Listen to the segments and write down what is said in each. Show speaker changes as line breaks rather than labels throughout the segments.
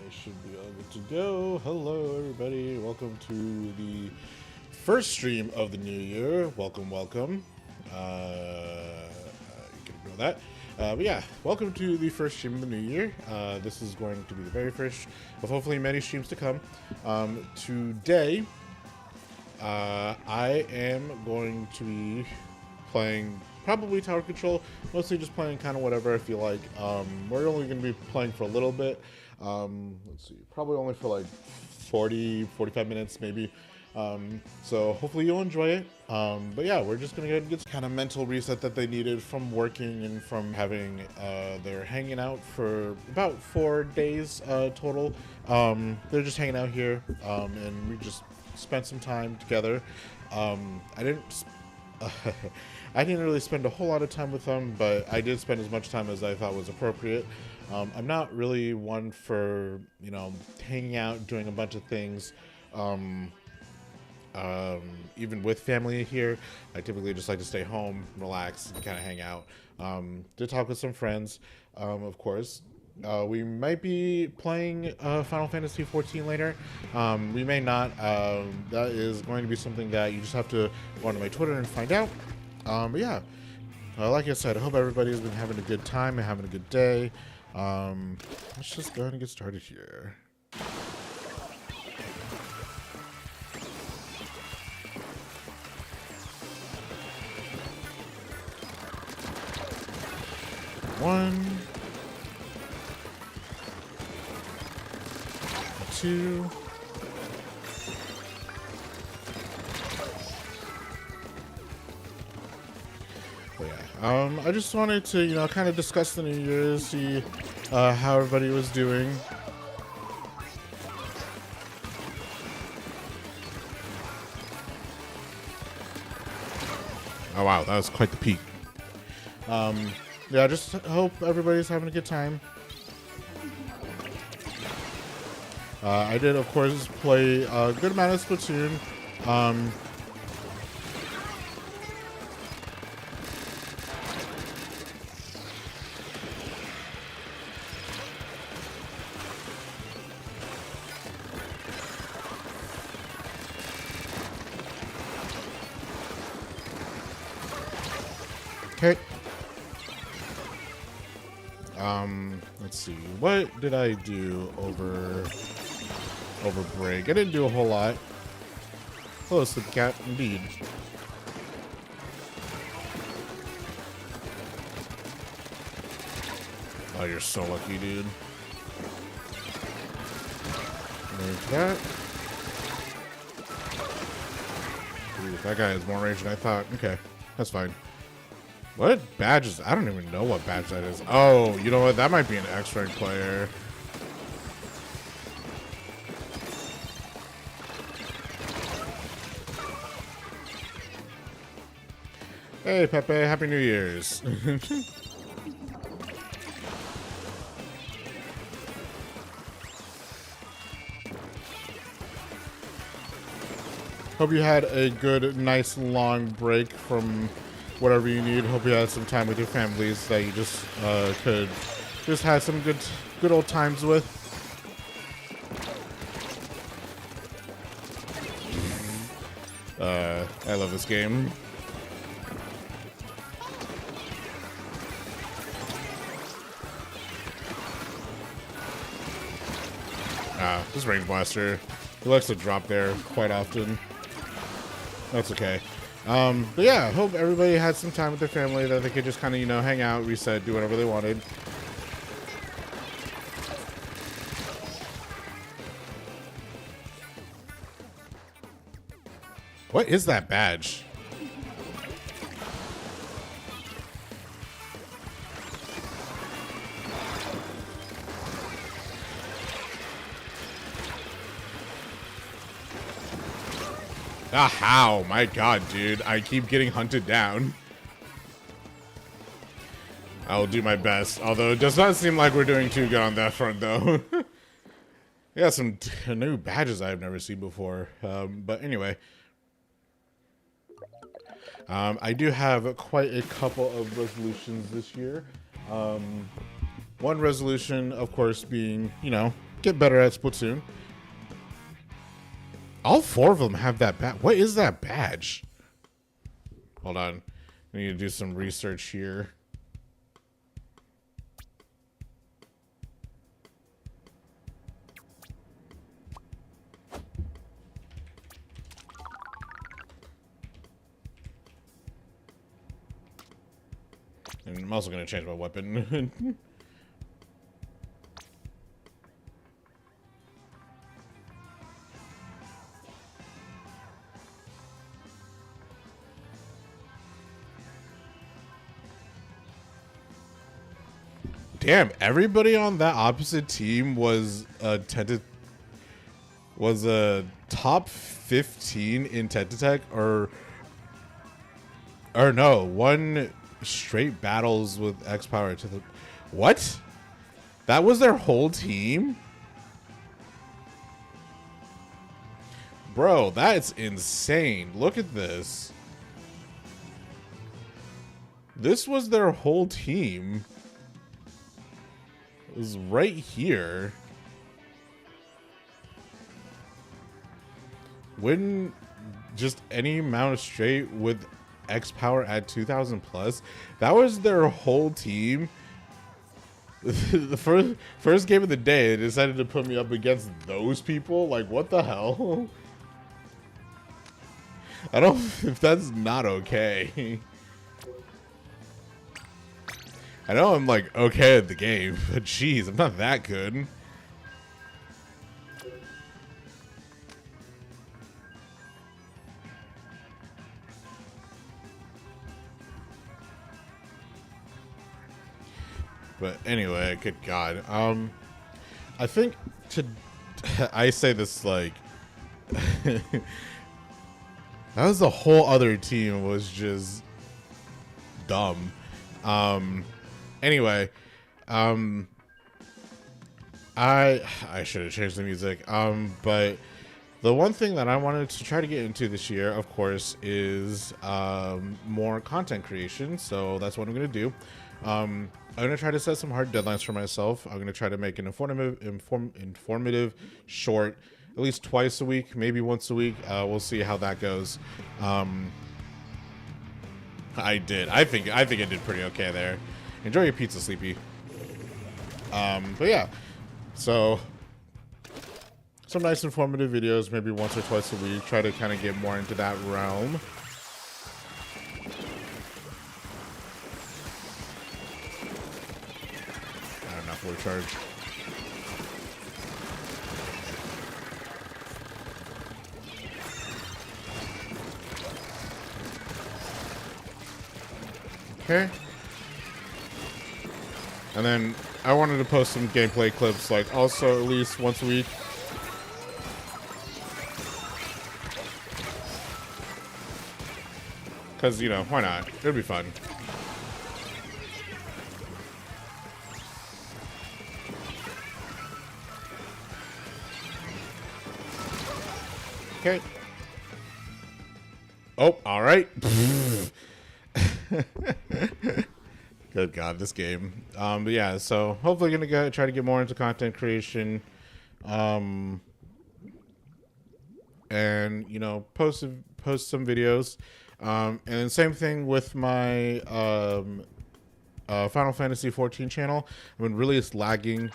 I should be all good to go. Hello, everybody. Welcome to the first stream of the new year. Welcome, welcome. You can ignore that. But yeah, welcome to the first stream of the new year. This is going to be the very first of hopefully many streams to come. Today, I am going to be playing probably tower control, mostly just playing kind of whatever I feel like. We're only going to be playing for a little bit. Let's see, probably only for like 45 minutes maybe. So hopefully you'll enjoy it. But yeah, we're just gonna get kind of mental reset that they needed from working and from having, they're hanging out for about 4 days total. They're just hanging out here, and we just spent some time together. I didn't really spend a whole lot of time with them, but I did spend as much time as I thought was appropriate. I'm not really one for, you know, hanging out, doing a bunch of things. Even with family here, I typically just like to stay home, relax, and kind of hang out. Did talk with some friends, of course. We might be playing Final Fantasy XIV later. We may not. That is going to be something that you just have to go onto my Twitter and find out. But yeah, like I said, I hope everybody has been having a good time and having a good day. Let's just go ahead and get started here. One, two, but yeah, I just wanted to, you know, kind of discuss the New Year's, see how everybody was doing. Oh wow, that was quite the peak. Yeah, I just hope everybody's having a good time. I did, of course, play a good amount of Splatoon. Okay. Let's see. What did I do over break? I didn't do a whole lot. Hello, Sleep Cat. Indeed. Oh, you're so lucky, dude. There's that. Ooh, that guy has more range than I thought. Okay, that's fine. What badge is... I don't even know what badge that is. Oh, you know what? That might be an X-rank player. Hey, Pepe. Happy New Year's. Hope you had a good, nice, long break from... whatever you need. Hope you had some time with your families that you just could just have some good old times with. I love this game. This range blaster, he likes to drop there quite often. That's okay. But yeah, I hope everybody had some time with their family that they could just kind of, you know, hang out, reset, do whatever they wanted. What is that badge? Ah, how? My god, dude. I keep getting hunted down. I will do my best. Although it does not seem like we're doing too good on that front, though. We got some new badges I've never seen before. But anyway. I do have quite a couple of resolutions this year. One resolution, of course, being, you know, get better at Splatoon. All 4 of them have that badge. What is that badge? Hold on. I need to do some research here. And I'm also going to change my weapon. Damn, everybody on that opposite team was a top 15 in Tech or no, one straight battles with X Power to the what? That was their whole team? Bro, that's insane. Look at this. This was their whole team. It was right here. Win just any amount of straight with X Power at 2,000 plus. That was their whole team. The first game of the day, they decided to put me up against those people. Like, what the hell? I don't. If that's not okay. I know I'm like okay at the game, but jeez, I'm not that good. But anyway, good God. I think I say this like that was the whole other team was just dumb. Anyway, I should have changed the music. But the one thing that I wanted to try to get into this year, of course, is more content creation. So that's what I'm gonna do. I'm gonna try to set some hard deadlines for myself. I'm gonna try to make an informative short, at least twice a week, maybe once a week. We'll see how that goes. I think I did pretty okay there. Enjoy your pizza, Sleepy. But yeah, so some nice informative videos, maybe once or twice a week. Try to kind of get more into that realm. I don't know if we're charged. Okay. And then I wanted to post some gameplay clips, like also at least once a week. Because, you know, why not? It'd be fun. Okay. Oh, all right. Good God, this game. But yeah, so hopefully gonna try to get more into content creation, and you know, post some videos, and then same thing with my Final Fantasy XIV channel. I've been really slacking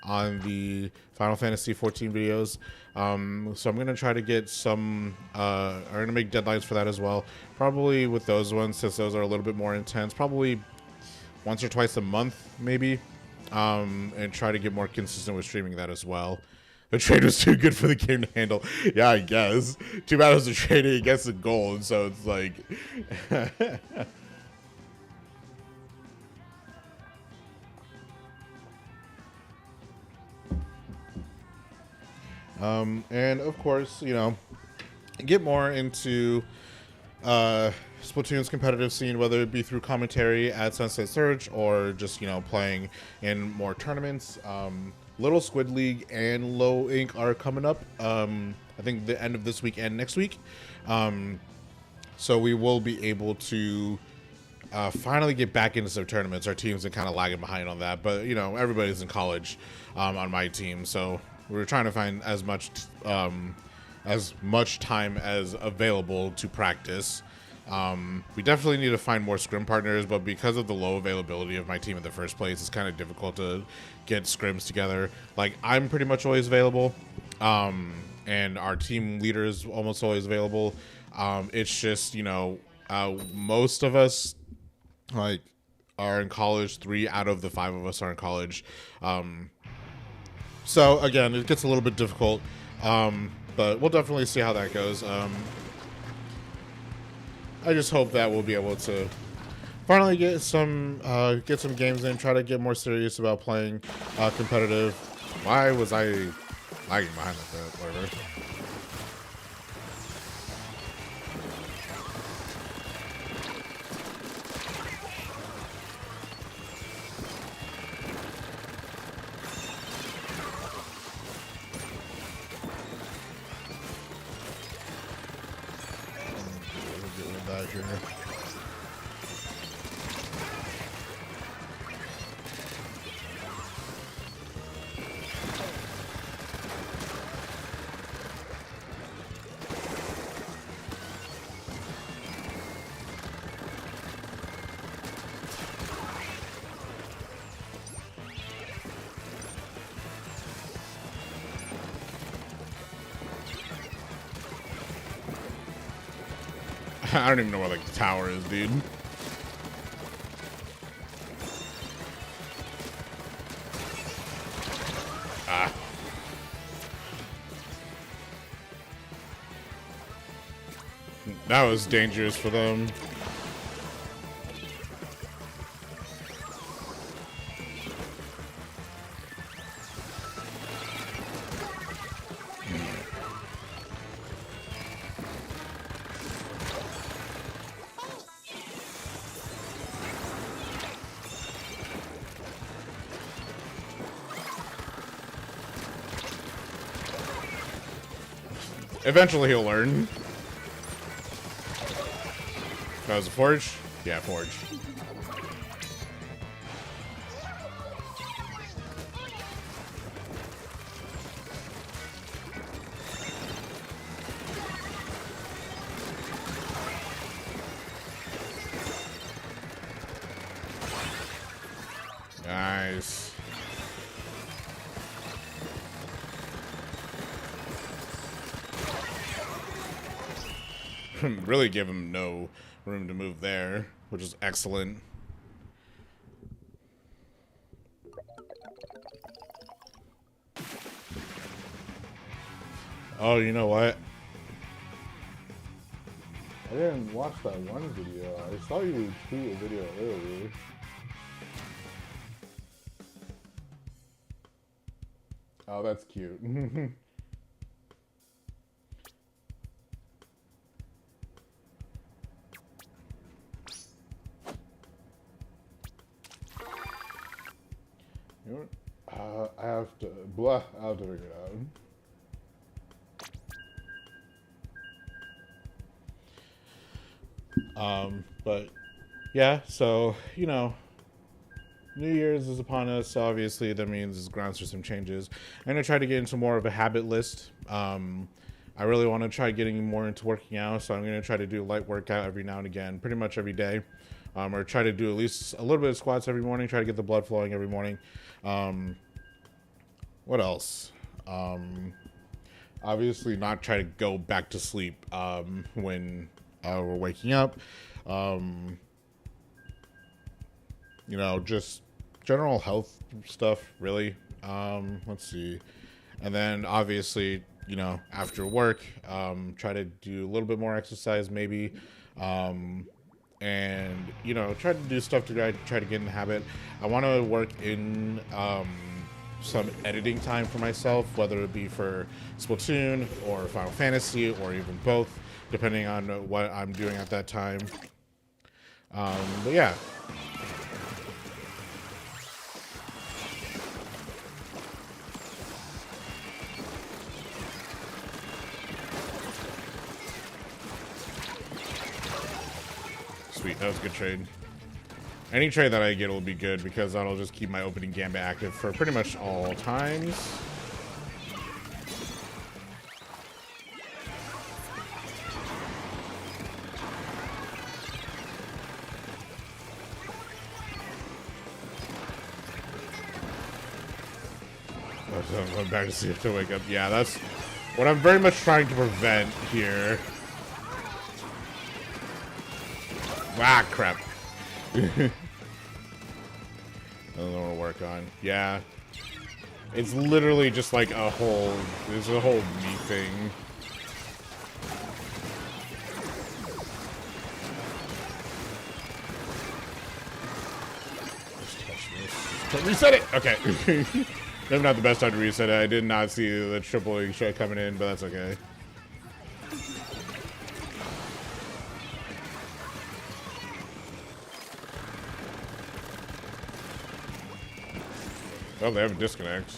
on the Final Fantasy XIV videos. So I'm gonna try to get some. I'm gonna make deadlines for that as well. Probably with those ones, since those are a little bit more intense. Probably once or twice a month, maybe. And try to get more consistent with streaming that as well. The trade was too good for the game to handle. Yeah, I guess. 2 battles of trading against the gold, so it's like. And of course, you know, get more into Splatoon's competitive scene, whether it be through commentary at Sunset Surge or just, you know, playing in more tournaments. Little Squid League and Low Ink are coming up. I think the end of this week and next week. So we will be able to finally get back into some tournaments. Our teams are kind of lagging behind on that, but you know, everybody's in college on my team, so we're trying to find as much time as available to practice. We definitely need to find more scrim partners, but because of the low availability of my team in the first place, it's kind of difficult to get scrims together. Like, I'm pretty much always available, and our team leader is almost always available. It's just, you know, most of us like are in college. 3 out of the 5 of us are in college. So again, it gets a little bit difficult, but we'll definitely see how that goes. I just hope that we'll be able to finally get some games in, try to get more serious about playing competitive. Why was I lagging behind like that? Whatever. Here. I don't even know where like the tower is, dude. Ah. That was dangerous for them. Eventually he'll learn. That was a forge? Yeah, forge. Nice. Really give him no room to move there, which is excellent. Oh, you know what? I didn't watch that one video. I saw you tweet a video earlier. Oh, that's cute. You know what? I have to figure it out. But yeah, so you know, New Year's is upon us. So obviously, that means it's grounds for some changes. I'm gonna try to get into more of a habit list. I really want to try getting more into working out, so I'm gonna try to do a light workout every now and again, pretty much every day. Or try to do at least a little bit of squats every morning, try to get the blood flowing every morning. What else? Obviously not try to go back to sleep when we're waking up. You know, just general health stuff, really. Let's see. And then obviously, you know, after work, try to do a little bit more exercise maybe. And you know, try to do stuff to try to get in the habit. I want to work in some editing time for myself, whether it be for Splatoon or Final Fantasy or even both, depending on what I'm doing at that time. But yeah. Sweet, that was a good trade. Any trade that I get will be good because that'll just keep my opening gambit active for pretty much all times. I'm back to see if to wake up. Yeah, that's what I'm very much trying to prevent here. Ah, crap. I don't know what to work on. Yeah. It's literally just like a whole, there's a whole me thing. Just touch this. Reset it! Okay. Maybe not the best time to reset it. I did not see the triple shot coming in, but that's okay. Oh, they have a disconnect.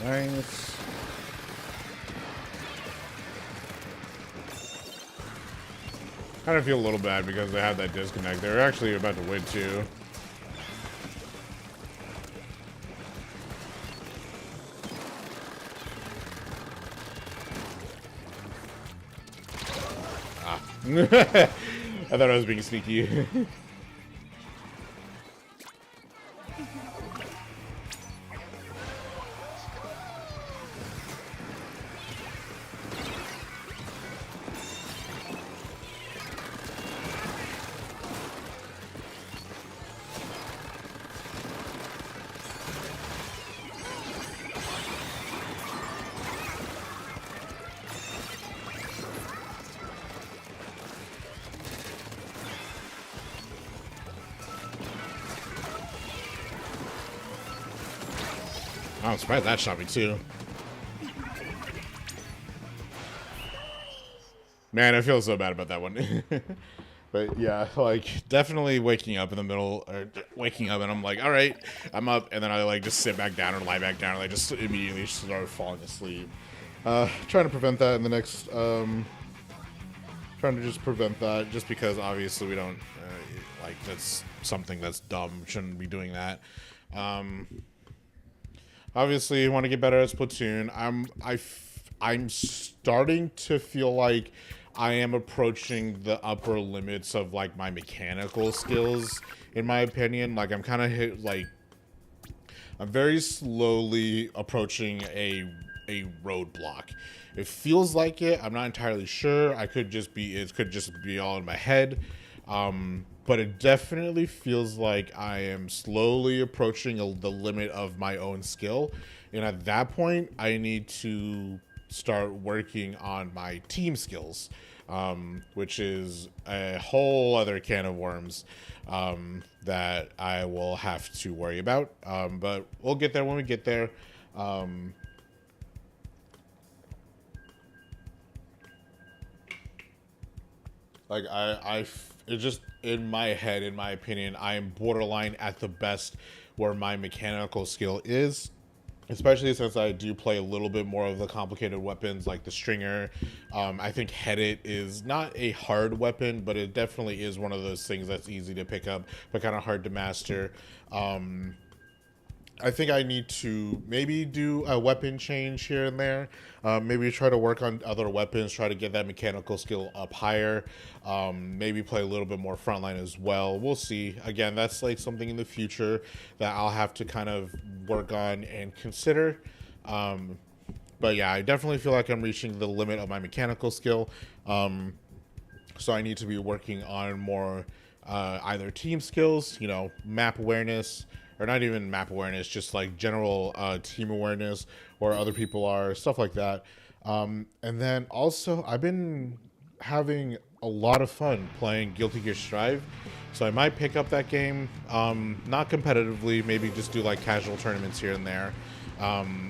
Nice. Kind of feel a little bad because they had that disconnect. They're actually about to win too. Ah. I thought I was being sneaky. I'm surprised that shot me too. Man, I feel so bad about that one. But yeah, like definitely waking up in the middle, or waking up and I'm like, all right, I'm up, and then I like just sit back down or lie back down, and I just immediately start falling asleep. Trying to prevent that in the next, trying to just prevent that, just because obviously we don't, like that's something that's dumb. Shouldn't be doing that. Obviously, you want to get better at Splatoon. I'm starting to feel like I am approaching the upper limits of like my mechanical skills, in my opinion. Like I'm kind of I'm very slowly approaching a roadblock. It feels like it. I'm not entirely sure. It could just be all in my head. But it definitely feels like I am slowly approaching the limit of my own skill. And at that point, I need to start working on my team skills, which is a whole other can of worms that I will have to worry about. But we'll get there when we get there. Like it's just in my head, in my opinion, I am borderline at the best where my mechanical skill is, especially since I do play a little bit more of the complicated weapons like the stringer. I think Head It is not a hard weapon, but it definitely is one of those things that's easy to pick up but kind of hard to master. I think I need to maybe do a weapon change here and there. Maybe try to work on other weapons, try to get that mechanical skill up higher. Maybe play a little bit more frontline as well. We'll see. Again, that's like something in the future that I'll have to kind of work on and consider. But yeah, I definitely feel like I'm reaching the limit of my mechanical skill. So I need to be working on more either team skills, you know, map awareness, or not even map awareness, just like general team awareness, where other people are, stuff like that. And then also, I've been having a lot of fun playing Guilty Gear Strive, so I might pick up that game, not competitively, maybe just do like casual tournaments here and there,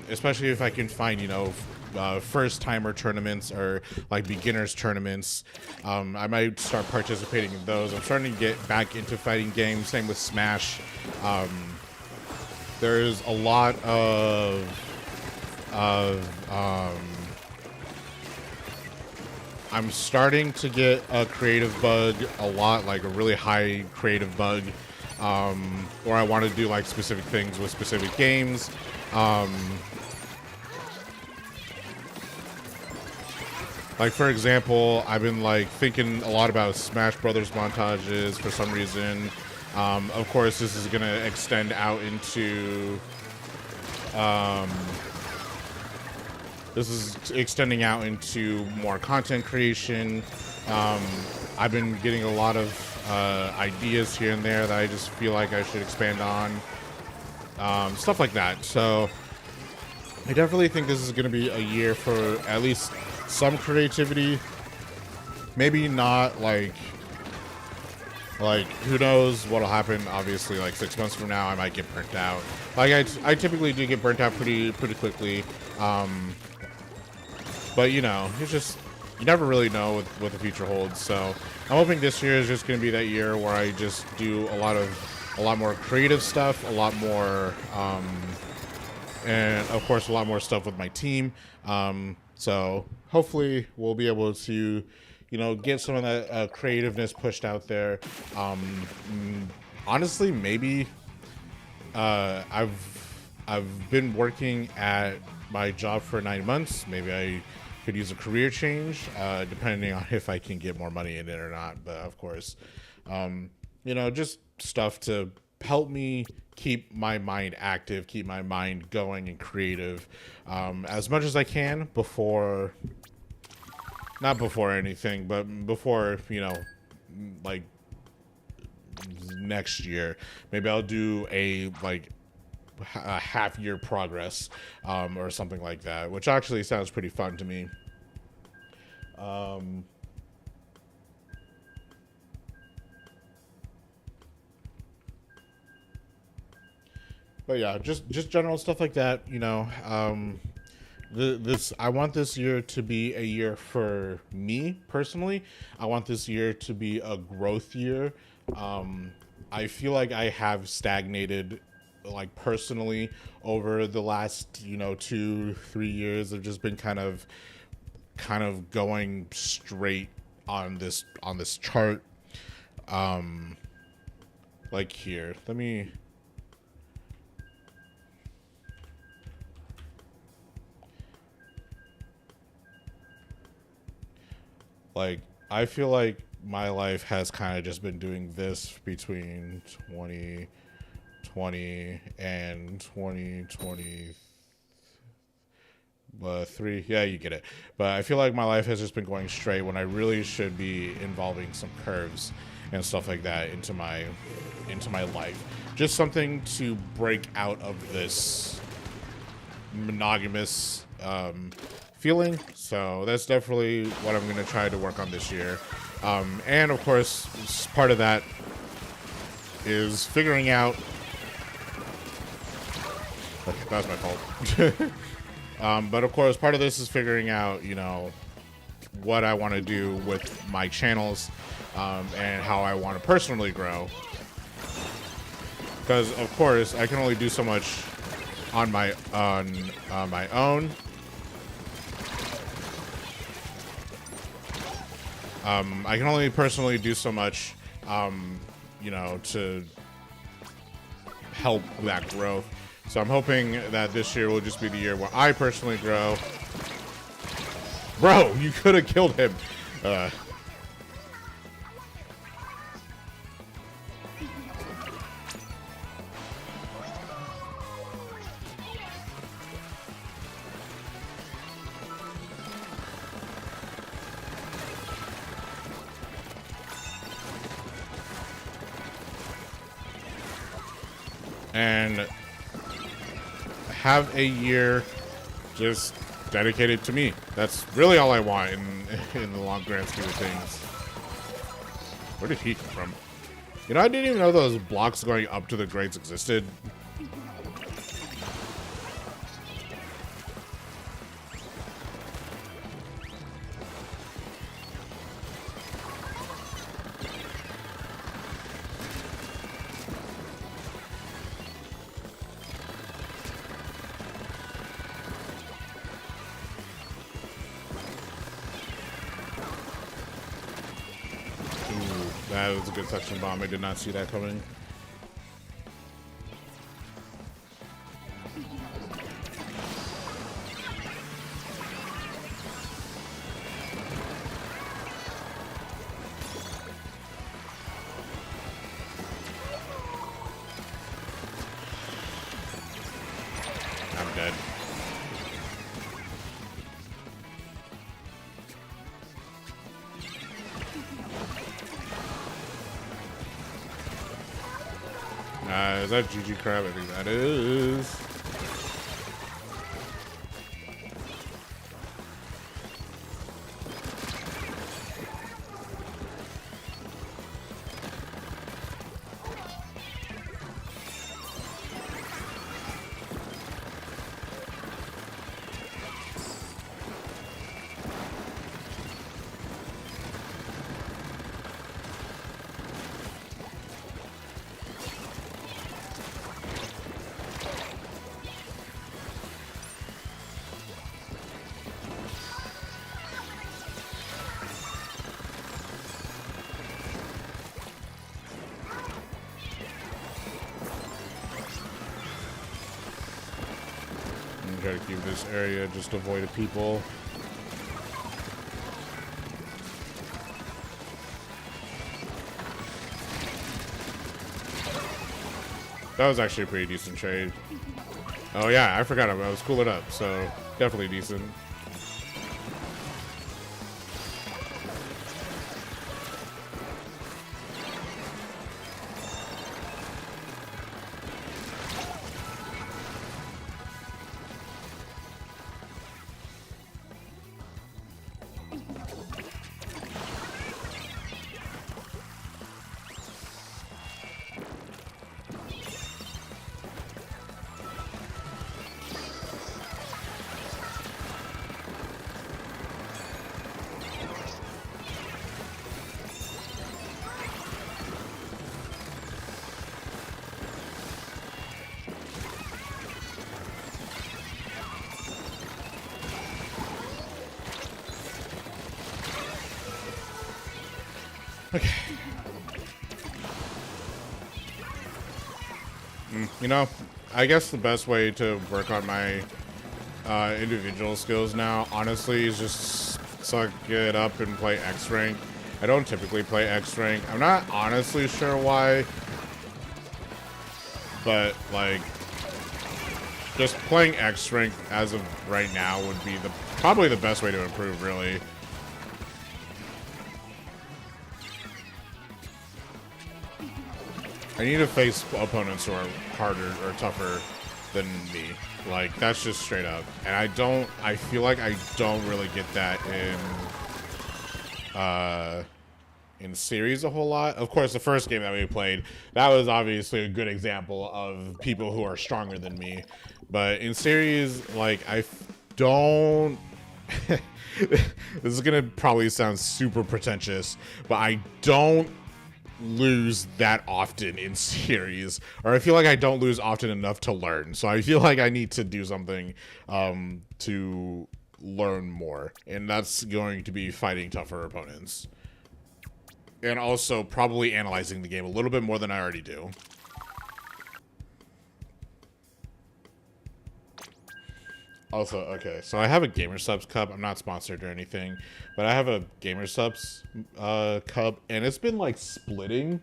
especially if I can find, you know, first timer tournaments or like beginners tournaments. I might start participating in those. I'm starting to get back into fighting games, same with Smash. There's a lot of I'm starting to get a creative bug a lot, like a really high creative bug, where I want to do like specific things with specific games. Like, for example, I've been like thinking a lot about Smash Brothers montages for some reason. Of course, this is gonna extend out into this is extending out into more content creation. I've been getting a lot of ideas here and there that I just feel like I should expand on. Stuff like that. So I definitely think this is going to be a year for at least some creativity. Maybe not like who knows what'll happen. Obviously, like 6 months from now, I might get burnt out. Like I typically do get burnt out pretty quickly. But you know, it's just, you never really know what the future holds. So I'm hoping this year is just going to be that year where I just do a lot more creative stuff, a lot more, and of course a lot more stuff with my team. So hopefully we'll be able to, you know, get some of that creativeness pushed out there. Honestly, maybe I've been working at my job for 9 months. Maybe I could use a career change, depending on if I can get more money in it or not. But of course, you know, just stuff to help me keep my mind active, keep my mind going and creative, as much as I can before, not before anything, but before, you know, like next year. Maybe I'll do a half-year progress, or something like that, which actually sounds pretty fun to me. But yeah, just general stuff like that, you know. I want this year to be a year for me personally. I want this year to be a growth year. I feel like I have stagnated, like personally, over the last, you know, 2-3 years. I've just been kind of going straight on this chart. Like here, let me, like, I feel like my life has kind of just been doing this between 2020 and 2023. Yeah, you get it. But I feel like my life has just been going straight when I really should be involving some curves and stuff like that into my life. Just something to break out of this monogamous feeling. So that's definitely what I'm going to try to work on this year. And of course, part of that is figuring out, that was my fault. But of course, part of this is figuring out, you know, what I want to do with my channels, and how I want to personally grow. Because of course, I can only do so much on my own. I can only personally do so much, you know, to help that growth. So I'm hoping that this year will just be the year where I personally grow. Bro, you could have killed him. And have a year just dedicated to me. That's really all I want in the long grand scheme of things. Where did he come from? You know, I didn't even know those blocks going up to the grades existed. That was a good suction bomb. I did not see that coming. I'm dead. Is that GG Crab? I think that is. Try to keep this area just devoid of people. That was actually a pretty decent trade. Oh yeah, I forgot I was cooling up, so definitely decent. Okay. You know, I guess the best way to work on my individual skills now, honestly, is just suck it up and play X rank. I don't typically play X rank. I'm not honestly sure why, but like, just playing X rank as of right now would be probably the best way to improve, really. I need to face opponents who are harder or tougher than me. Like, that's just straight up. And I feel like I don't really get that in series a whole lot. Of course, the first game that we played, that was obviously a good example of people who are stronger than me. But in series, like, I don't... This is gonna probably sound super pretentious, but I don't lose that often in series, or I feel like I don't lose often enough to learn. So I feel like I need to do something to learn more, and that's going to be fighting tougher opponents, and also probably analyzing the game a little bit more than I already do. Also, okay, so I have a Gamer Subs cup. I'm not sponsored or anything, but I have a Gamer Subs cup, and it's been like splitting.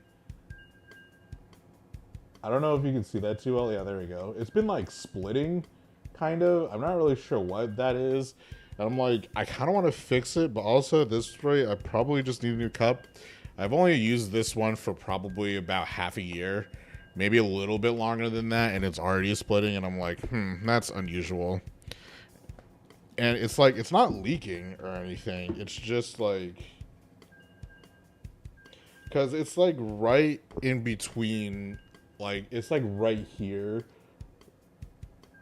I don't know if you can see that too well. Yeah, there we go. It's been like splitting, kind of. I'm not really sure what that is. And I'm like, I kind of want to fix it, but also at this rate, I probably just need a new cup. I've only used this one for probably about half a year, maybe a little bit longer than that, and it's already splitting, and I'm like, that's unusual. And it's like, it's not leaking or anything. It's just like, because it's like right in between, like, it's like right here,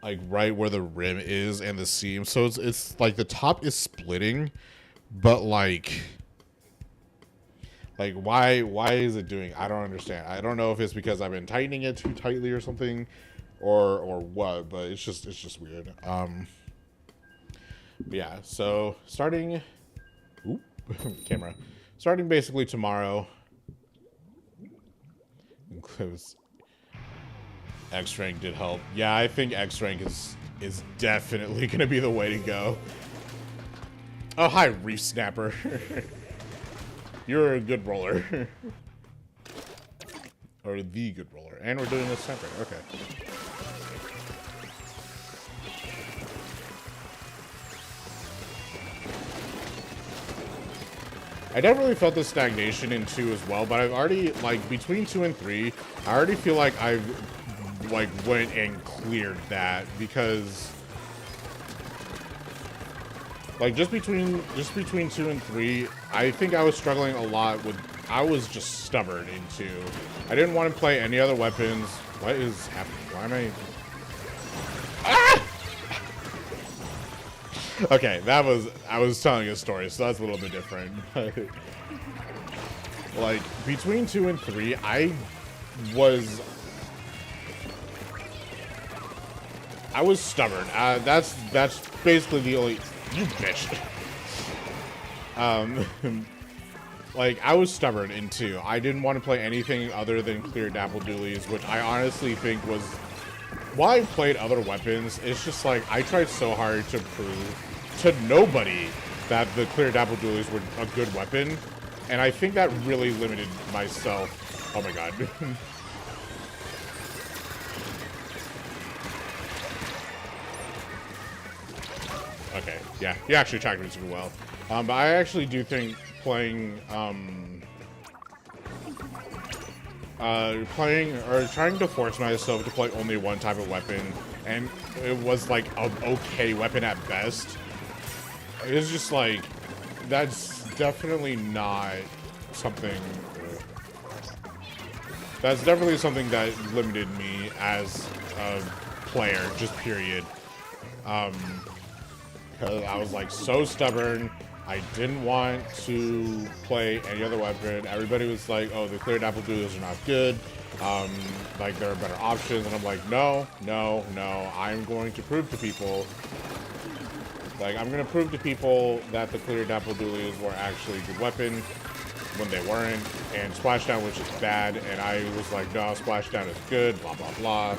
like right where the rim is and the seam. So it's like the top is splitting, but like why is it doing? I don't understand. I don't know if it's because I've been tightening it too tightly or something, or what. But it's just weird. Yeah, so starting camera. Starting basically tomorrow. Because X rank did help. Yeah, I think X rank is definitely gonna be the way to go. Oh, hi, Reef Snapper. You're a good roller. Or the good roller. And we're doing this separate. Okay. I definitely felt the stagnation in 2 as well, but I've already, like, between 2 and 3, I already feel like I've, like, went and cleared that, because, like, just between 2 and 3, I think I was struggling a lot with, I was just stubborn in 2. I didn't want to play any other weapons. What is happening? Why am I... Ah! Okay, that was, I was telling a story, so that's a little bit different. Like, between 2 and 3, I was stubborn. That's basically the only, you bitch. Like, I was stubborn in 2. I didn't want to play anything other than clear Dapple Doolies, which I honestly think was, while I played other weapons, it's just like, I tried so hard to prove to nobody that the clear Dapple Doolies were a good weapon, and I think that really limited myself. Oh my god. Okay, yeah, he actually tracked me super well. But I actually do think playing trying to force myself to play only one type of weapon, and it was like an okay weapon at best. It's just like, that's definitely not something. That's definitely something that limited me as a player, just period. Because I was like so stubborn. I didn't want to play any other weapon. Everybody was like, oh, the clear Dapple Doolies are not good. Like, there are better options. And I'm like, no. I'm going to prove to people, like, I'm going to prove to people that the clear Dapple Doolies were actually a good weapon when they weren't. And Splashdown was just bad. And I was like, no, Splashdown is good, blah, blah, blah.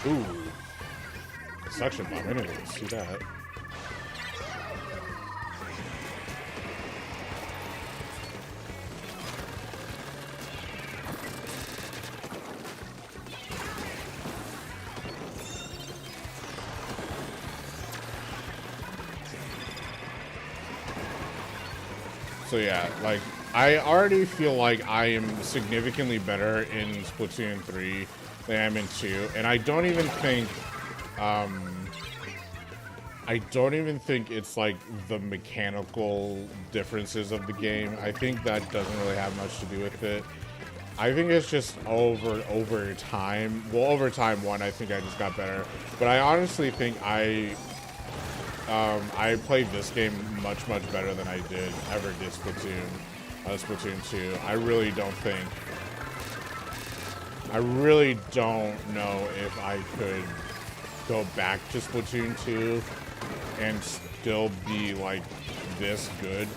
Ooh. A suction bomb, I didn't even see that. So yeah, like, I already feel like I am significantly better in Splatoon 3 than I am in 2, and I don't even think, it's like the mechanical differences of the game. I think that doesn't really have much to do with it. I think it's just over time. Well, over time, one, I think I just got better, but I honestly think I played this game much better than I ever did Splatoon 2. I really don't know if I could go back to Splatoon 2 and still be like this good.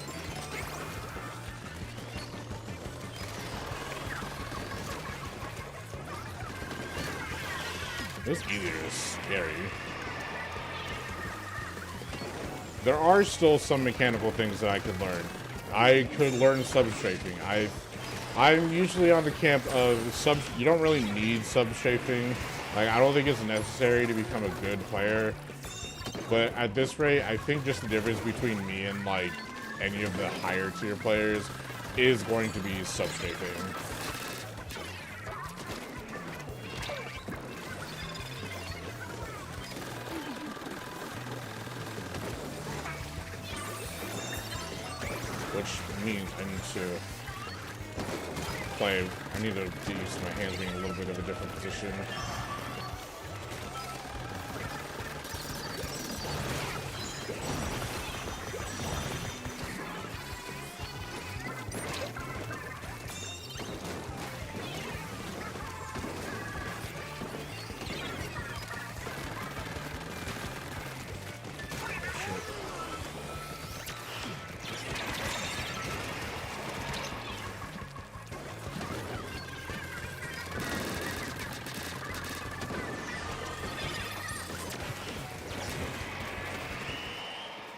This Elite is scary. There are still some mechanical things that I could learn. I could learn substrafing. I'm usually on the camp of you don't really need substrafing. Like, I don't think it's necessary to become a good player. But at this rate, I think just the difference between me and, like, any of the higher tier players is going to be substrafing. Which means I need to I need to use my hands being a little bit of a different position.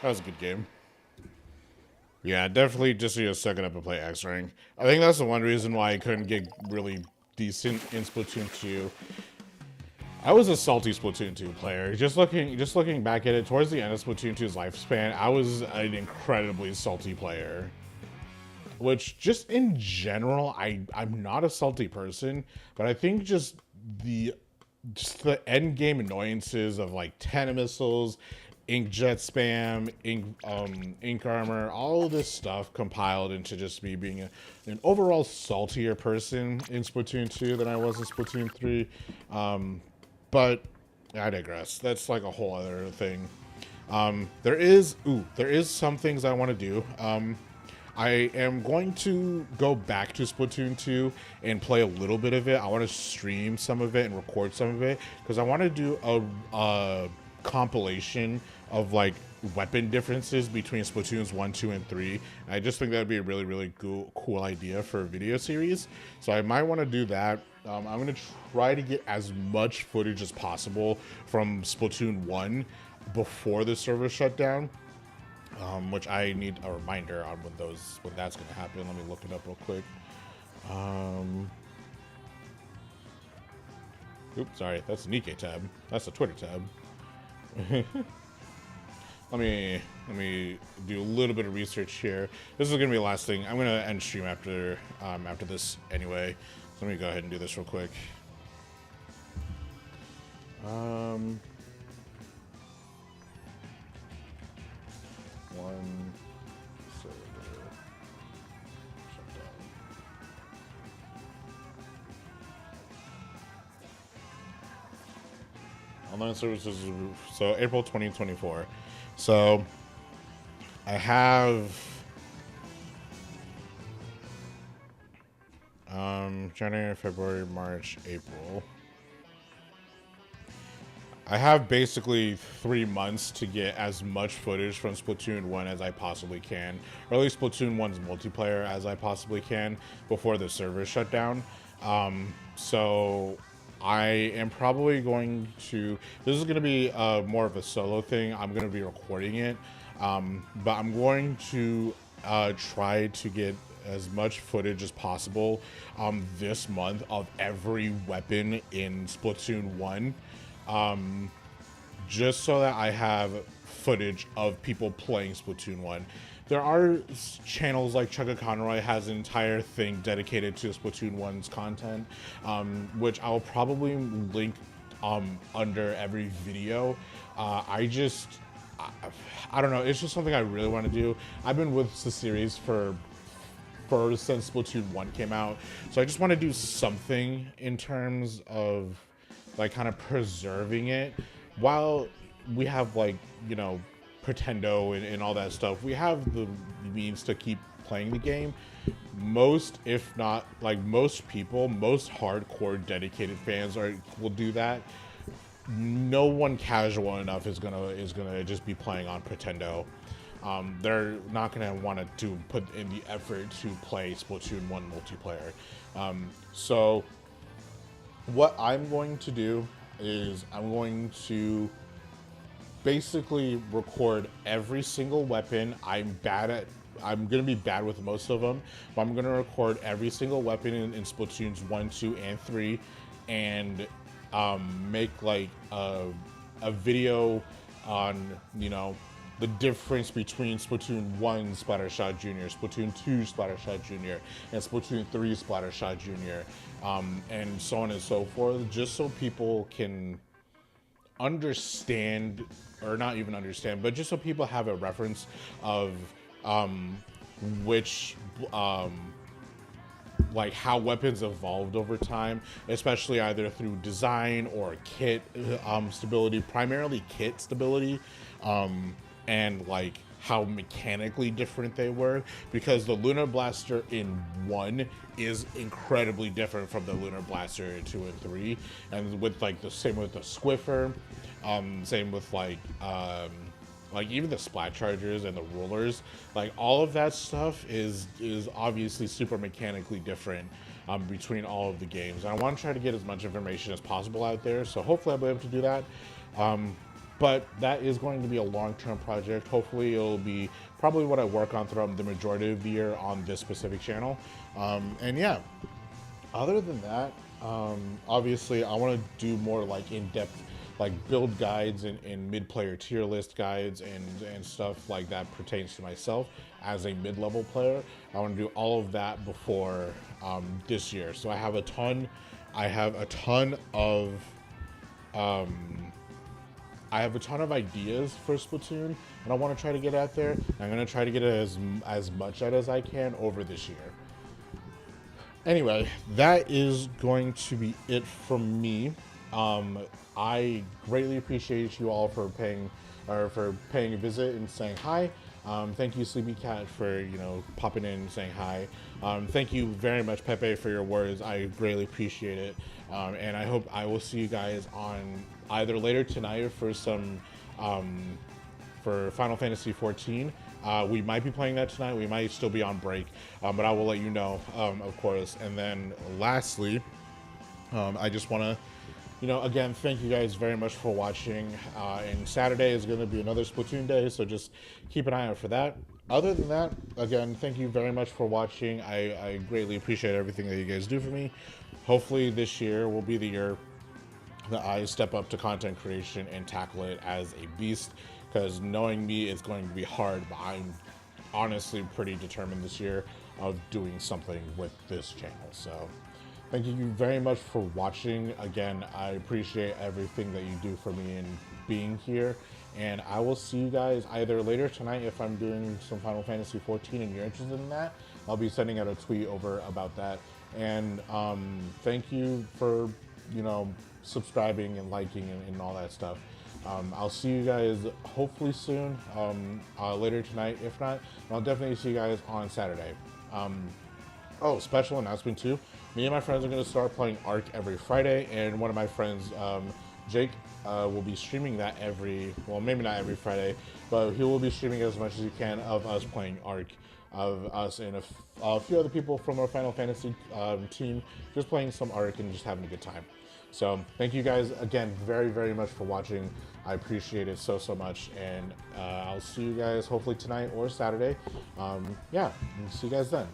That was a good game. Yeah, definitely just sucking up and play X rank. I think that's the one reason why I couldn't get really decent in Splatoon 2. I was a salty Splatoon 2 player. Just looking back at it, towards the end of Splatoon 2's lifespan, I was an incredibly salty player. Which, just in general, I'm not a salty person, but I think just the end game annoyances of like 10 missiles, inkjet spam, ink armor, all of this stuff compiled into just me being an overall saltier person in Splatoon 2 than I was in Splatoon 3. But I digress. That's like a whole other thing. There is some things I want to do. I am going to go back to Splatoon 2 and play a little bit of it. I want to stream some of it and record some of it because I want to do a compilation of like weapon differences between Splatoons 1, 2, and 3. I just think that'd be a really, really cool idea for a video series. So I might want to do that. I'm going to try to get as much footage as possible from Splatoon 1 before the server shut down. Which I need a reminder on when that's going to happen. Let me look it up real quick. Oops, sorry, that's the Nikkei tab. That's the Twitter tab. Let me do a little bit of research here. This is gonna be the last thing. I'm gonna end stream after this anyway. So let me go ahead and do this real quick. One server shut down. Online services, so April 2024. So I have January, February, March, April. I have basically 3 months to get as much footage from Splatoon 1 as I possibly can, or at least Splatoon 1's multiplayer as I possibly can before the server shut down. So I am probably going to, this is going to be more of a solo thing. I'm going to be recording it, but I'm going to try to get as much footage as possible this month of every weapon in Splatoon 1. Just so that I have footage of people playing Splatoon 1. There are channels like Chugga Conroy has an entire thing dedicated to Splatoon 1's content, which I'll probably link under every video. I don't know, it's just something I really want to do. I've been with the series since Splatoon 1 came out, so I just want to do something in terms of like kind of preserving it while we have, like, you know, Pretendo and all that stuff. We have the means to keep playing the game. Most, if not like most people, most hardcore dedicated fans will do that. No one casual enough is gonna just be playing on Pretendo. They're not gonna want to put in the effort to play Splatoon 1 multiplayer. So what I'm going to do is I'm going to basically record every single weapon. I'm gonna be bad with most of them, but I'm gonna record every single weapon in Splatoons 1, 2, and 3, and make like a video on, you know, the difference between Splatoon 1 Splattershot Jr., Splatoon 2 Splattershot Jr., and Splatoon 3 Splattershot Jr., and so on and so forth, just so people can understand, or not even understand, but just so people have a reference of which like how weapons evolved over time, especially either through design or kit stability, primarily kit stability, and like how mechanically different they were, because the Lunar Blaster in 1 is incredibly different from the Lunar Blaster in 2 and 3, and with like the same with the Squiffer, same with like even the splat chargers and the rulers, like all of that stuff is obviously super mechanically different between all of the games. And I want to try to get as much information as possible out there, so hopefully I'll be able to do that. But that is going to be a long-term project. Hopefully it'll be probably what I work on throughout the majority of the year on this specific channel. And yeah, other than that, obviously I want to do more like in-depth like build guides and mid-player tier list guides and stuff like that pertains to myself as a mid-level player. I want to do all of that before this year. So I have a ton of ideas for Splatoon, and I want to try to get out there. I'm going to try to get it as much out as I can over this year. Anyway, that is going to be it from me. I greatly appreciate you all for paying a visit and saying hi. Thank you, Sleepy Cat, for, you know, popping in and saying hi. Thank you very much, Pepe, for your words. I greatly appreciate it. And I hope I will see you guys on either later tonight for some for Final Fantasy XIV. We might be playing that tonight. We might still be on break, but I will let you know, of course. And then lastly, I just want to, you know, again, thank you guys very much for watching. And Saturday is going to be another Splatoon day, so just keep an eye out for that. Other than that, again, thank you very much for watching. I greatly appreciate everything that you guys do for me. Hopefully this year will be the year that I step up to content creation and tackle it as a beast, because knowing me, it's going to be hard, but I'm honestly pretty determined this year of doing something with this channel. So thank you very much for watching. Again, I appreciate everything that you do for me and being here. And I will see you guys either later tonight if I'm doing some Final Fantasy XIV and you're interested in that. I'll be sending out a tweet over about that. And thank you for, you know, subscribing and liking and all that stuff. I'll see you guys hopefully soon, later tonight. If not, I'll definitely see you guys on Saturday. Oh, special announcement too. Me and my friends are going to start playing Ark every Friday, and one of my friends, Jake, will be streaming that maybe not every Friday, but he will be streaming as much as he can of us playing Ark, of us and a few other people from our Final Fantasy team just playing some Ark and just having a good time. So thank you guys again very, very much for watching. I appreciate it so much, and I'll see you guys hopefully tonight or Saturday. Yeah, see you guys then.